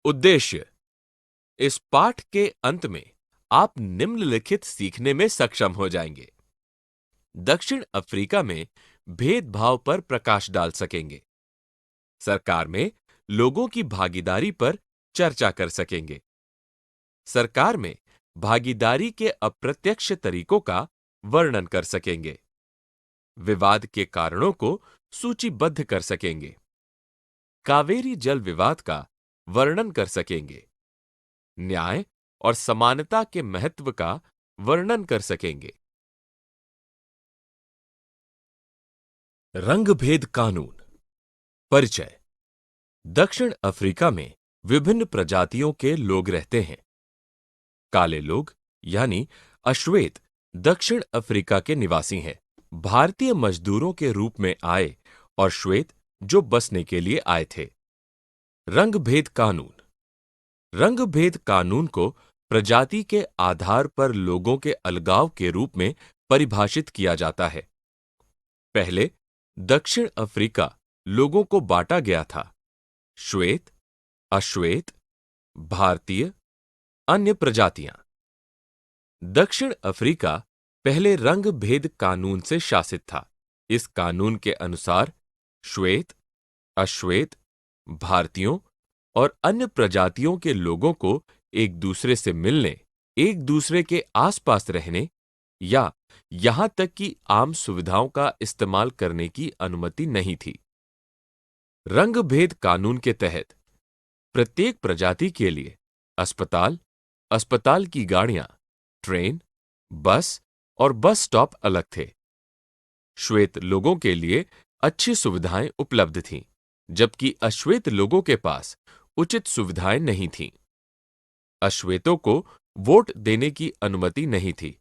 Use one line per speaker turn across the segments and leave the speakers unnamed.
उद्देश्य। इस पाठ के अंत में आप निम्नलिखित सीखने में सक्षम हो जाएंगे। दक्षिण अफ्रीका में भेदभाव पर प्रकाश डाल सकेंगे। सरकार में लोगों की भागीदारी पर चर्चा कर सकेंगे। सरकार में भागीदारी के अप्रत्यक्ष तरीकों का वर्णन कर सकेंगे। विवाद के कारणों को सूचीबद्ध कर सकेंगे। कावेरी जल विवाद का वर्णन कर सकेंगे। न्याय और समानता के महत्व का वर्णन कर सकेंगे। रंगभेद कानून। परिचय। दक्षिण अफ्रीका में विभिन्न प्रजातियों के लोग रहते हैं। काले लोग यानी अश्वेत दक्षिण अफ्रीका के निवासी हैं। भारतीय मजदूरों के रूप में आए और श्वेत जो बसने के लिए आए थे। रंगभेद कानून। रंगभेद कानून को प्रजाति के आधार पर लोगों के अलगाव के रूप में परिभाषित किया जाता है। पहले दक्षिण अफ्रीका लोगों को बांटा गया था। श्वेत, अश्वेत, भारतीय, अन्य प्रजातियां। दक्षिण अफ्रीका पहले रंग भेद कानून से शासित था। इस कानून के अनुसार श्वेत, अश्वेत, भारतीयों और अन्य प्रजातियों के लोगों को एक दूसरे से मिलने, एक दूसरे के आसपास रहने या यहां तक कि आम सुविधाओं का इस्तेमाल करने की अनुमति नहीं थी। रंग भेद कानून के तहत प्रत्येक प्रजाति के लिए अस्पताल, अस्पताल की गाड़ियां, ट्रेन, बस और बस स्टॉप अलग थे। श्वेत लोगों के लिए अच्छी सुविधाएं उपलब्ध थीं, जबकि अश्वेत लोगों के पास उचित सुविधाएं नहीं थीं। अश्वेतों को वोट देने की अनुमति नहीं थी।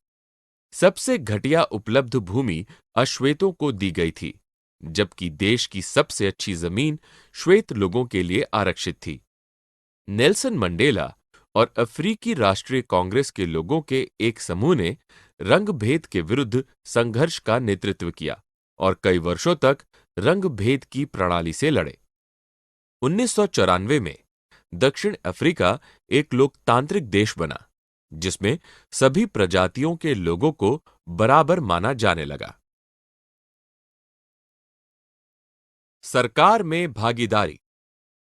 सबसे घटिया उपलब्ध भूमि अश्वेतों को दी गई थी, जबकि देश की सबसे अच्छी जमीन श्वेत लोगों के लिए आरक्षित थी। नेल्सन मंडेला और अफ्रीकी राष्ट्रीय कांग्रेस के लोगों के एक समूह ने रंगभेद के विरुद्ध संघर्ष का नेतृत्व किया और कई वर्षों तक रंगभेद की प्रणाली से लड़े। 1994 में दक्षिण अफ्रीका एक लोकतांत्रिक देश बना, जिसमें सभी प्रजातियों के लोगों को बराबर माना जाने लगा। सरकार में भागीदारी।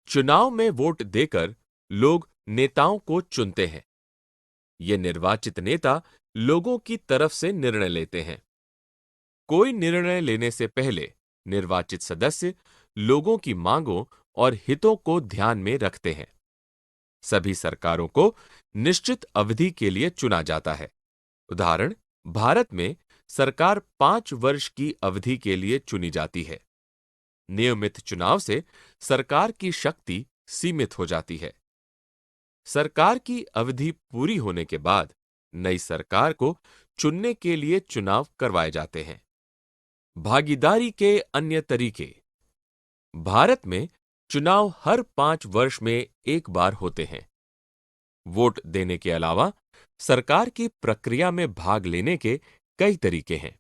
चुनाव में वोट देकर लोग नेताओं को चुनते हैं। ये निर्वाचित नेता लोगों की तरफ से निर्णय लेते हैं। कोई निर्णय लेने से पहले निर्वाचित सदस्य लोगों की मांगों और हितों को ध्यान में रखते हैं। सभी सरकारों को निश्चित अवधि के लिए चुना जाता है। उदाहरण, भारत में सरकार 5 वर्ष की अवधि के लिए चुनी जाती है। नियमित चुनाव से सरकार की शक्ति सीमित हो जाती है। सरकार की अवधि पूरी होने के बाद नई सरकार को चुनने के लिए चुनाव करवाए जाते हैं। भागीदारी के अन्य तरीके। भारत में चुनाव हर 5 वर्ष में एक बार होते हैं। वोट देने के अलावा सरकार की प्रक्रिया में भाग लेने के कई तरीके हैं।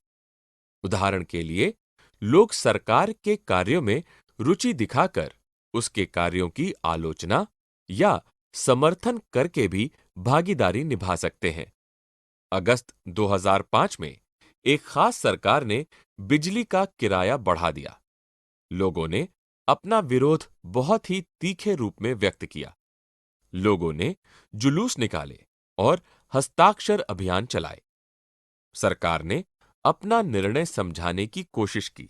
उदाहरण के लिए, लोग सरकार के कार्यों में रुचि दिखाकर उसके कार्यों की आलोचना या समर्थन करके भी भागीदारी निभा सकते हैं। अगस्त 2005 में एक खास सरकार ने बिजली का किराया बढ़ा दिया। लोगों ने अपना विरोध बहुत ही तीखे रूप में व्यक्त किया। लोगों ने जुलूस निकाले और हस्ताक्षर अभियान चलाए। सरकार ने अपना निर्णय समझाने की कोशिश की,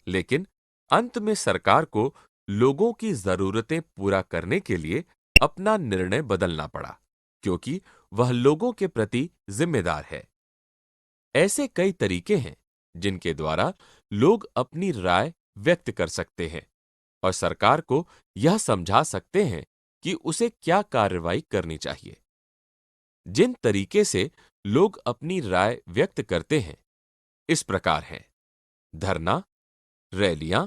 लेकिन अंत में सरकार को लोगों की जरूरतें पूरा करने के लिए अपना निर्णय बदलना पड़ा, क्योंकि वह लोगों के प्रति जिम्मेदार है। ऐसे कई तरीके हैं जिनके द्वारा लोग अपनी राय व्यक्त कर सकते हैं और सरकार को यह समझा सकते हैं कि उसे क्या कार्रवाई करनी चाहिए। जिन तरीके से लोग अपनी राय व्यक्त करते हैं इस प्रकार हैं: धरना, रैलियां,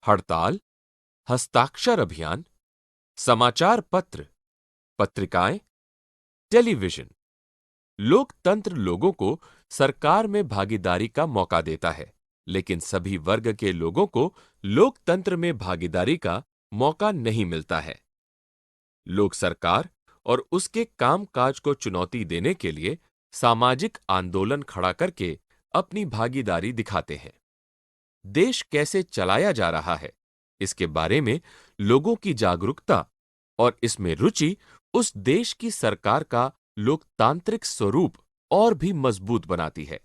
हड़ताल, हस्ताक्षर अभियान, समाचार पत्र, पत्रिकाएं, टेलीविजन। लोकतंत्र लोगों को सरकार में भागीदारी का मौका देता है, लेकिन सभी वर्ग के लोगों को लोकतंत्र में भागीदारी का मौका नहीं मिलता है। लोग सरकार और उसके कामकाज को चुनौती देने के लिए सामाजिक आंदोलन खड़ा करके अपनी भागीदारी दिखाते हैं। देश कैसे चलाया जा रहा है, इसके बारे में लोगों की जागरूकता और इसमें रुचि उस देश की सरकार का लोकतांत्रिक स्वरूप और भी मजबूत बनाती है।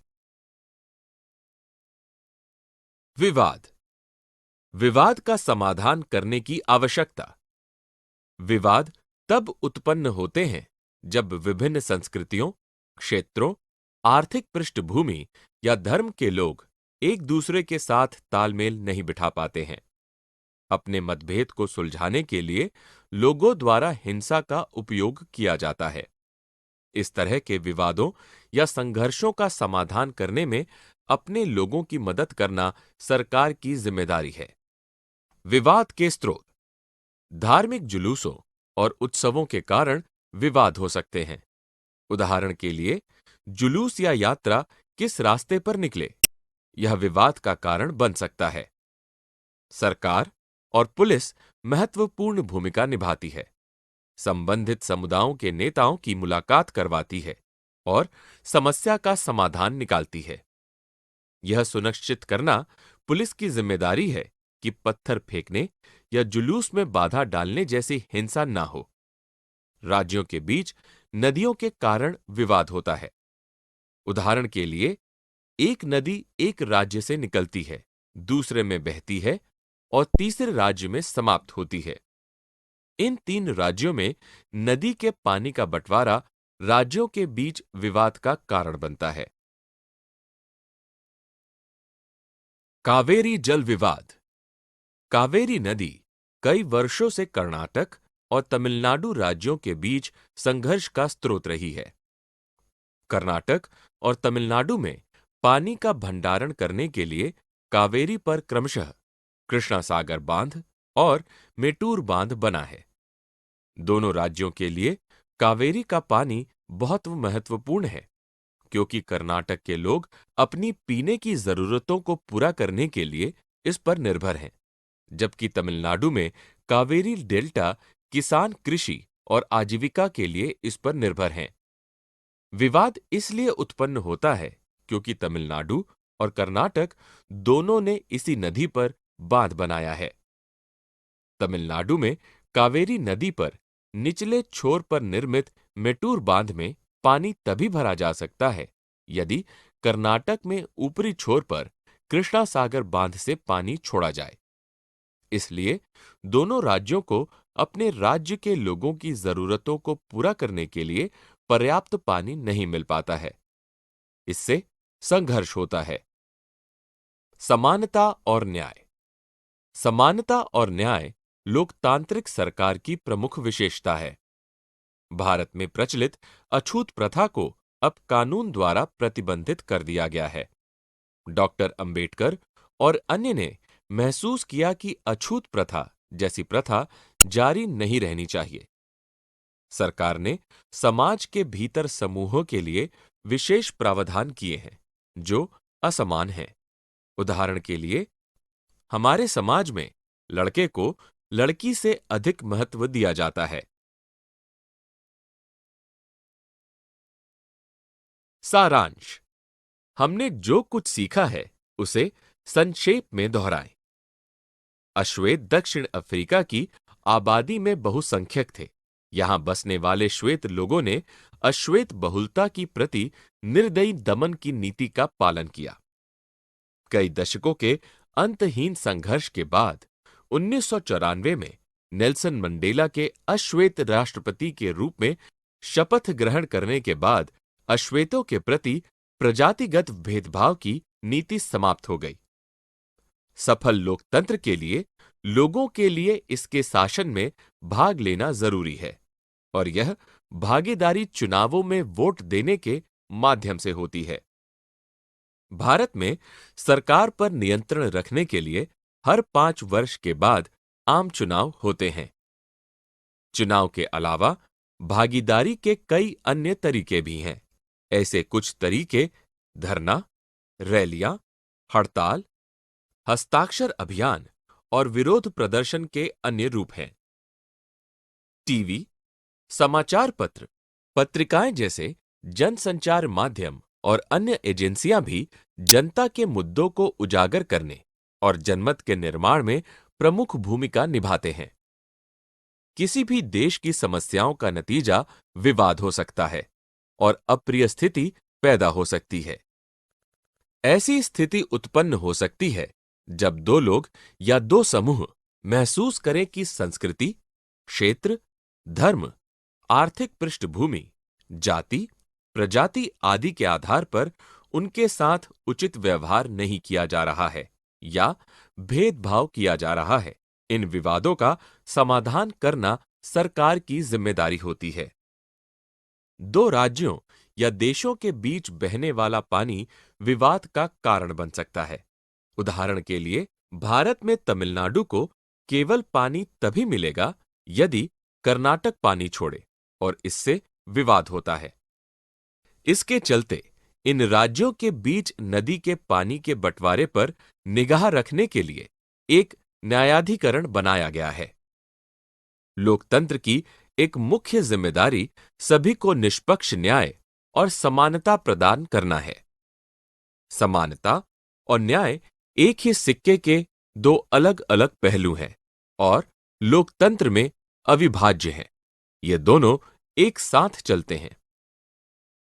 विवाद। विवाद का समाधान करने की आवश्यकता। विवाद तब उत्पन्न होते हैं जब विभिन्न संस्कृतियों, क्षेत्रों, आर्थिक पृष्ठभूमि या धर्म के लोग एक दूसरे के साथ तालमेल नहीं बिठा पाते हैं। अपने मतभेद को सुलझाने के लिए लोगों द्वारा हिंसा का उपयोग किया जाता है। इस तरह के विवादों या संघर्षों का समाधान करने में अपने लोगों की मदद करना सरकार की जिम्मेदारी है। विवाद के स्रोत। धार्मिक जुलूसों और उत्सवों के कारण विवाद हो सकते हैं। उदाहरण के लिए, जुलूस या यात्रा किस रास्ते पर निकले, यह विवाद का कारण बन सकता है। सरकार और पुलिस महत्वपूर्ण भूमिका निभाती है। संबंधित समुदायों के नेताओं की मुलाकात करवाती है और समस्या का समाधान निकालती है। यह सुनिश्चित करना पुलिस की जिम्मेदारी है कि पत्थर फेंकने या जुलूस में बाधा डालने जैसी हिंसा ना हो। राज्यों के बीच नदियों के कारण विवाद होता है। उदाहरण के लिए, एक नदी एक राज्य से निकलती है, दूसरे में बहती है और तीसरे राज्य में समाप्त होती है। इन तीन राज्यों में नदी के पानी का बंटवारा राज्यों के बीच विवाद का कारण बनता है। कावेरी जल विवाद। कावेरी नदी कई वर्षों से कर्नाटक और तमिलनाडु राज्यों के बीच संघर्ष का स्रोत रही है। कर्नाटक और तमिलनाडु में पानी का भंडारण करने के लिए कावेरी पर क्रमशः कृष्णा सागर बांध और मेटूर बांध बना है। दोनों राज्यों के लिए कावेरी का पानी बहुत महत्वपूर्ण है, क्योंकि कर्नाटक के लोग अपनी पीने की जरूरतों को पूरा करने के लिए इस पर निर्भर हैं, जबकि तमिलनाडु में कावेरी डेल्टा किसान कृषि और आजीविका के लिए इस पर निर्भर हैं। विवाद इसलिए उत्पन्न होता है क्योंकि तमिलनाडु और कर्नाटक दोनों ने इसी नदी पर बांध बनाया है। तमिलनाडु में कावेरी नदी पर निचले छोर पर निर्मित मेटूर बांध में पानी तभी भरा जा सकता है यदि कर्नाटक में ऊपरी छोर पर कृष्णा सागर बांध से पानी छोड़ा जाए। इसलिए दोनों राज्यों को अपने राज्य के लोगों की जरूरतों को पूरा करने के लिए पर्याप्त पानी नहीं मिल पाता है। इससे संघर्ष होता है। समानता और न्याय। समानता और न्याय लोकतांत्रिक सरकार की प्रमुख विशेषता है। भारत में प्रचलित अछूत प्रथा को अब कानून द्वारा प्रतिबंधित कर दिया गया है। डॉक्टर अंबेडकर और अन्य ने महसूस किया कि अछूत प्रथा जैसी प्रथा जारी नहीं रहनी चाहिए। सरकार ने समाज के भीतर समूहों के लिए विशेष प्रावधान किए हैं जो असमान हैं। उदाहरण के लिए, हमारे समाज में लड़के को लड़की से अधिक महत्व दिया जाता है। सारांश। हमने जो कुछ सीखा है उसे संक्षेप में दोहराएं। अश्वेत दक्षिण अफ्रीका की आबादी में बहुसंख्यक थे। यहां बसने वाले श्वेत लोगों ने अश्वेत बहुलता की प्रति निर्दयी दमन की नीति का पालन किया। कई दशकों के अंतहीन संघर्ष के बाद 1994 में नेल्सन मंडेला के अश्वेत राष्ट्रपति के रूप में शपथ ग्रहण करने के बाद अश्वेतों के प्रति प्रजातिगत भेदभाव की नीति समाप्त हो गई। सफल लोकतंत्र के लिए लोगों के लिए इसके शासन में भाग लेना जरूरी है और यह भागीदारी चुनावों में वोट देने के माध्यम से होती है। भारत में सरकार पर नियंत्रण रखने के लिए हर 5 वर्ष के बाद आम चुनाव होते हैं। चुनाव के अलावा भागीदारी के कई अन्य तरीके भी हैं। ऐसे कुछ तरीके धरना, रैलियां, हड़ताल, हस्ताक्षर अभियान और विरोध प्रदर्शन के अन्य रूप हैं। टीवी, समाचार पत्र, पत्रिकाएं जैसे जनसंचार माध्यम और अन्य एजेंसियां भी जनता के मुद्दों को उजागर करने और जनमत के निर्माण में प्रमुख भूमिका निभाते हैं। किसी भी देश की समस्याओं का नतीजा विवाद हो सकता है और अप्रिय स्थिति पैदा हो सकती है। ऐसी स्थिति उत्पन्न हो सकती है जब दो लोग या दो समूह महसूस करें कि संस्कृति, क्षेत्र, धर्म, आर्थिक पृष्ठभूमि, जाति, प्रजाति आदि के आधार पर उनके साथ उचित व्यवहार नहीं किया जा रहा है या भेदभाव किया जा रहा है। इन विवादों का समाधान करना सरकार की जिम्मेदारी होती है। दो राज्यों या देशों के बीच बहने वाला पानी विवाद का कारण बन सकता है। उदाहरण के लिए, भारत में तमिलनाडु को केवल पानी तभी मिलेगा यदि कर्नाटक पानी छोड़े और इससे विवाद होता है। इसके चलते इन राज्यों के बीच नदी के पानी के बंटवारे पर निगाह रखने के लिए एक न्यायाधिकरण बनाया गया है। लोकतंत्र की एक मुख्य जिम्मेदारी सभी को निष्पक्ष न्याय और समानता प्रदान करना है। समानता और न्याय एक ही सिक्के के दो अलग-अलग पहलू हैं और लोकतंत्र में अविभाज्य हैं। ये दोनों एक साथ चलते हैं।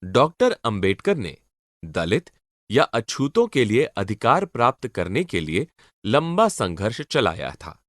डॉक्टर अंबेडकर ने दलित या अछूतों के लिए अधिकार प्राप्त करने के लिए लंबा संघर्ष चलाया था।